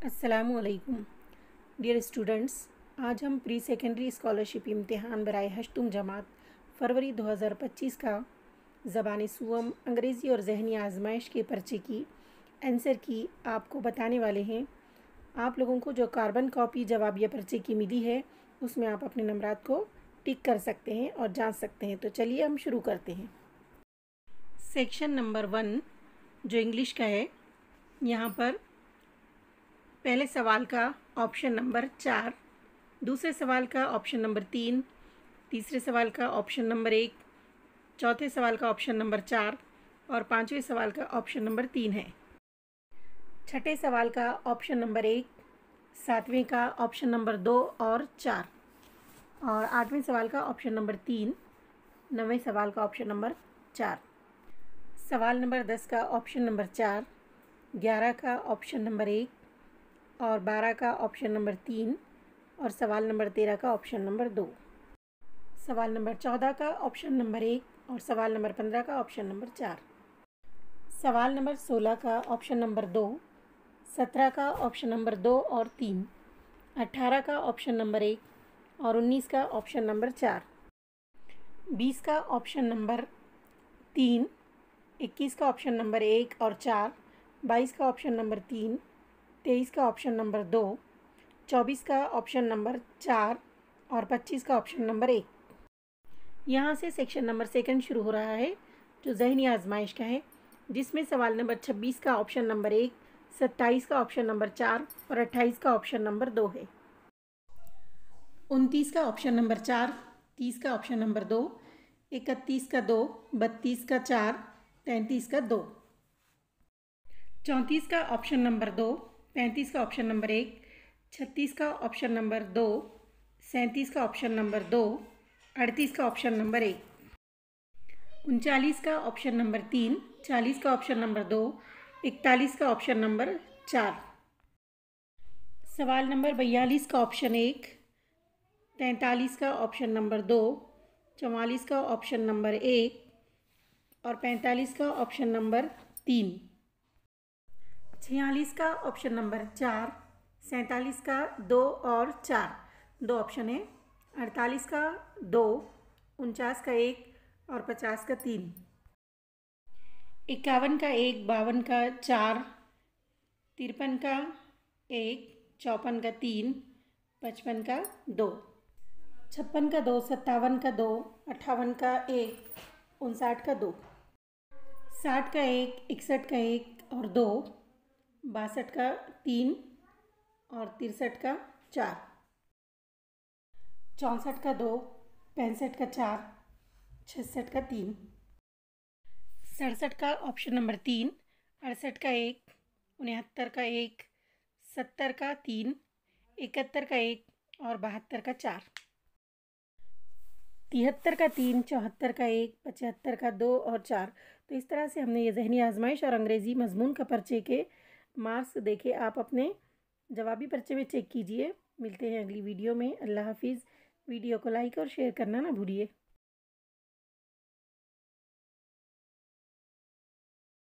अस्सलामुअलैकुम dear students. आज हम प्री सेकेंडरी स्कॉलरशिप इम्तिहान बराए हश्तुम जमात फरवरी 2025 का ज़बान सुवम अंग्रेज़ी और ज़हनी आजमाइश के पर्चे की आंसर की आपको बताने वाले हैं। आप लोगों को जो कार्बन कॉपी जवाबिया पर्चे की मिली है उसमें आप अपने नंबरात को टिक कर सकते हैं और जांच सकते हैं। तो चलिए हम शुरू करते हैं। सेक्शन नंबर 1 जो इंग्लिश का है, यहाँ पर पहले सवाल का ऑप्शन नंबर 4, दूसरे सवाल का ऑप्शन नंबर 3, तीसरे सवाल का ऑप्शन नंबर 1, चौथे सवाल का ऑप्शन नंबर 4 और पांचवें सवाल का ऑप्शन नंबर 3 है। छठे सवाल का ऑप्शन नंबर 1, सातवें का ऑप्शन नंबर 2 और 4 और आठवें सवाल का ऑप्शन नंबर 3, नवें सवाल का ऑप्शन नंबर 4। सवाल नंबर 10 का ऑप्शन नंबर 4, 11 का ऑप्शन नंबर 1 और 12 का ऑप्शन नंबर 3 और सवाल नंबर 13 का ऑप्शन नंबर 2। सवाल नंबर 14 का ऑप्शन नंबर 1 और सवाल नंबर 15 का ऑप्शन नंबर 4। सवाल नंबर 16 का ऑप्शन नंबर 2, 17 का ऑप्शन नंबर 2 और 3, 18 का ऑप्शन नंबर 1 और 19 का ऑप्शन नंबर 4, 20 का ऑप्शन नंबर 3, 21 का ऑप्शन नंबर 1 और 4, 22 का ऑप्शन नंबर 3, 23 का ऑप्शन नंबर 2, 24 का ऑप्शन नंबर 4 और 25 का ऑप्शन नंबर 1। यहाँ से सेक्शन नंबर 2 शुरू हो रहा है जो ज़हनी आजमाइश का है, जिसमें सवाल नंबर 26 का ऑप्शन नंबर 1, 27 का ऑप्शन नंबर 4 और 28 का ऑप्शन नंबर 2 है। 29 का ऑप्शन नंबर 4, 30 का ऑप्शन नंबर 2, 31 का 2, 32 का 4, 33 का 2, 34 का ऑप्शन नंबर 2, 35 का ऑप्शन नंबर 1, 36 का ऑप्शन नंबर 2, 37 का ऑप्शन नंबर 2, 38 का ऑप्शन नंबर 1, 39 का ऑप्शन नंबर 3, 40 का ऑप्शन नंबर 2, 41 का ऑप्शन नंबर 4। सवाल नंबर 42 का ऑप्शन 1, 43 का ऑप्शन नंबर 2, 44 का ऑप्शन नंबर 1 और 45 का ऑप्शन नंबर 3, 46 का ऑप्शन नंबर 4, 47 का 2 और 4, 2 ऑप्शन है, 48 का 2, 49 का 1 और 50 का 3, 51 का 1, 52 का 4, 53 का 1, 54 का 3, 55 का 2, 56 का 2, 57 का 2, 58 का 1, 59 का 2, 60 का 1, 61 का 1 और 2, 62 का 3 और 63 का 4, 64 का 2, 65 का 4, 66 का 3, 67 का ऑप्शन नंबर 3, 68 का 1, 69 का 1, 70 का 3, 71 का 1 और 72 का 4, 73 का 3, 74 का 1, 75 का 2 और 4। तो इस तरह से हमने ये ज़हनी आजमाइश और अंग्रेज़ी मजमून का पर्चे के मार्क्स देखे। आप अपने जवाबी पर्चे में चेक कीजिए। मिलते हैं अगली वीडियो में। अल्लाह हाफिज़। वीडियो को लाइक और शेयर करना ना भूलिए।